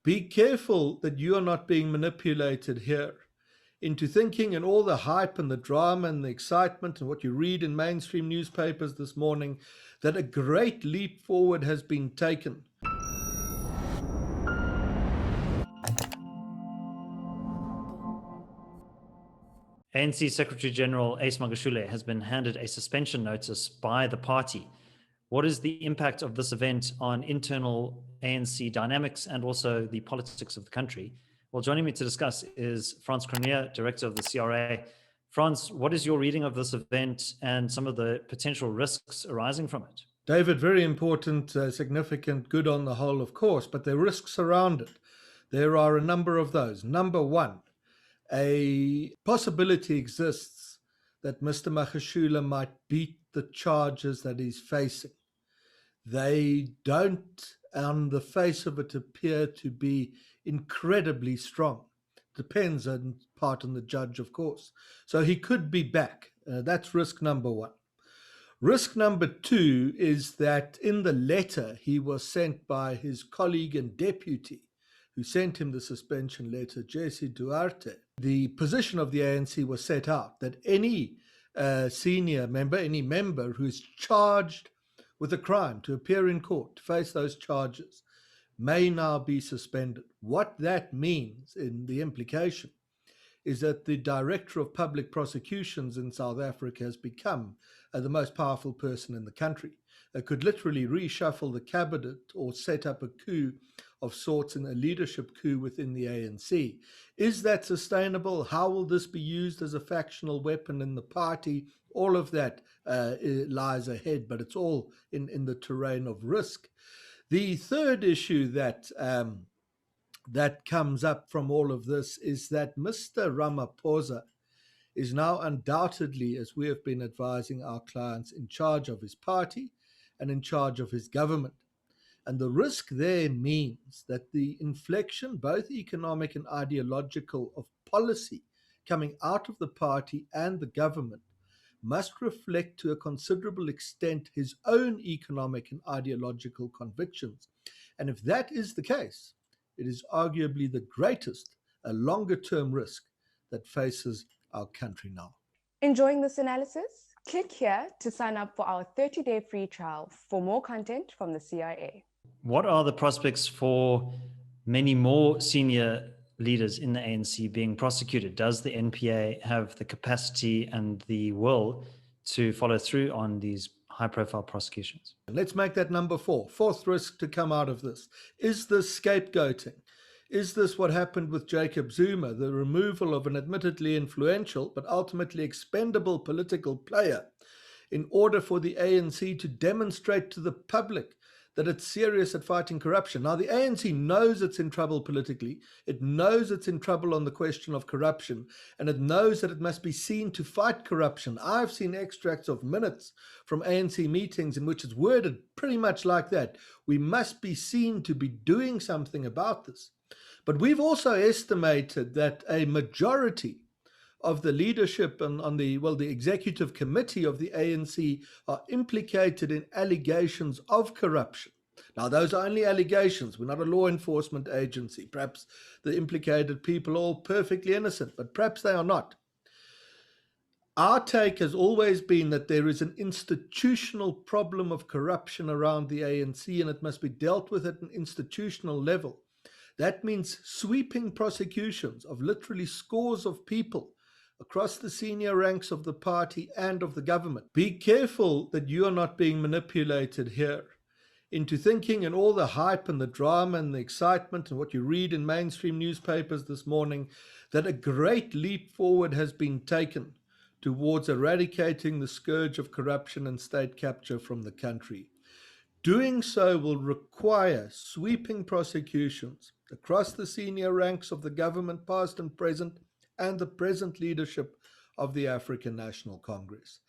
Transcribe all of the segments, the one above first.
Be careful that you are not being manipulated here into thinking, and all the hype and the drama and the excitement and what you read in mainstream newspapers this morning, that a great leap forward has been taken. ANC Secretary General Magashule has been handed a suspension notice by the party. What is the impact of this event on internal ANC dynamics and also the politics of the country? Well, joining me to discuss is Frans Cronje, Director of the CRA. Frans, what is your reading of this event and some of the potential risks arising from it? David, very important, significant, good on the whole, of course, but there are risks around it. There are a number of those. Number one, a possibility exists that Mr. Magashule might beat the charges that he's facing. They don't, on the face of it, appear to be incredibly strong. Depends in part on the judge, of course. So he could be back. That's risk number one. Risk number two is that in the letter he was sent by his colleague and deputy, who sent him the suspension letter, Jesse Duarte, the position of the ANC was set out that any senior member, any member who is charged with a crime to appear in court, to face those charges, may now be suspended. What that means in the implication is that the Director of Public Prosecutions in South Africa has become the most powerful person in the country. Could literally reshuffle the cabinet or set up a coup of sorts, in a leadership coup within the ANC. Is that sustainable? How will this be used as a factional weapon in the party? All of that lies ahead, but it's all in the terrain of risk. The third issue that comes up from all of this is that Mr. Ramaphosa is now undoubtedly, as we have been advising our clients, in charge of his party and in charge of his government. And the risk there means that the inflection, both economic and ideological, of policy coming out of the party and the government must reflect to a considerable extent his own economic and ideological convictions. And if that is the case, it is arguably the greatest, a longer-term risk that faces our country now. Enjoying this analysis? Click here to sign up for our 30-day free trial for more content from the CIA. What are the prospects for many more senior leaders in the ANC being prosecuted? Does the NPA have the capacity and the will to follow through on these high-profile prosecutions? Let's make that number four. Fourth risk to come out of this. Is this scapegoating? Is this what happened with Jacob Zuma, the removal of an admittedly influential but ultimately expendable political player in order for the ANC to demonstrate to the public that it's serious at fighting corruption? Now, the ANC knows it's in trouble politically. It knows it's in trouble on the question of corruption, and it knows that it must be seen to fight corruption. I've seen extracts of minutes from ANC meetings in which it's worded pretty much like that. We must be seen to be doing something about this. But we've also estimated that a majority of the leadership on the executive committee of the ANC are implicated in allegations of corruption. Now, those are only allegations. We're not a law enforcement agency. Perhaps the implicated people are all perfectly innocent, but perhaps they are not. Our take has always been that there is an institutional problem of corruption around the ANC, and it must be dealt with at an institutional level. That means sweeping prosecutions of literally scores of people across the senior ranks of the party and of the government. Be careful that you are not being manipulated here into thinking, and all the hype and the drama and the excitement and what you read in mainstream newspapers this morning, that a great leap forward has been taken towards eradicating the scourge of corruption and state capture from the country. Doing so will require sweeping prosecutions across the senior ranks of the government, past and present, and the present leadership of the African National Congress.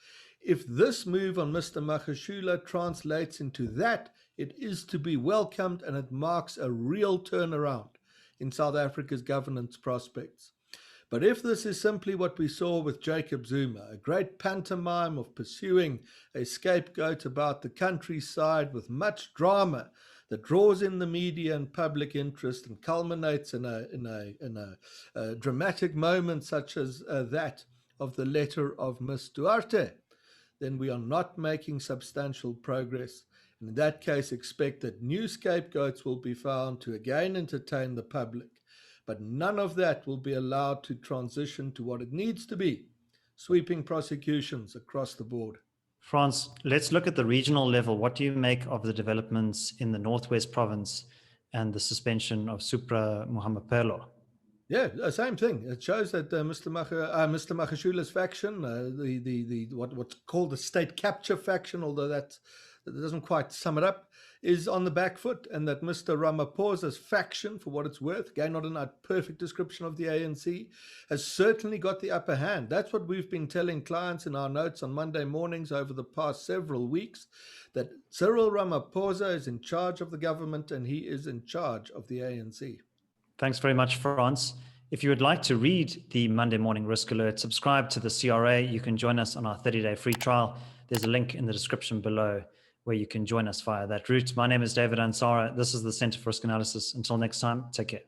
If this move on Mr. Magashule translates into that, it is to be welcomed, and it marks a real turnaround in South Africa's governance prospects. But if this is simply what we saw with Jacob Zuma, a great pantomime of pursuing a scapegoat about the countryside with much drama that draws in the media and public interest and culminates in a dramatic moment such as that of the letter of Ms. Duarte, then we are not making substantial progress. And in that case, expect that new scapegoats will be found to again entertain the public. But none of that will be allowed to transition to what it needs to be, sweeping prosecutions across the board. Frans, let's look at the regional level. What do you make of the developments in the Northwest Province and the suspension of Supra Muhammad? Yeah, same thing. It shows that Mr. Magashule's faction, what's called the state capture faction, although that doesn't quite sum it up, is on the back foot, and that Mr. Ramaphosa's faction, for what it's worth, again, not a perfect description of the ANC, has certainly got the upper hand. That's what we've been telling clients in our notes on Monday mornings over the past several weeks, that Cyril Ramaphosa is in charge of the government and he is in charge of the ANC. Thanks very much, Frans. If you would like to read the Monday Morning Risk Alert, subscribe to the CRA. You can join us on our 30-day free trial. There's a link in the description below where you can join us via that route. My name is David Ansara. This is the Center for Risk Analysis. Until next time, take care.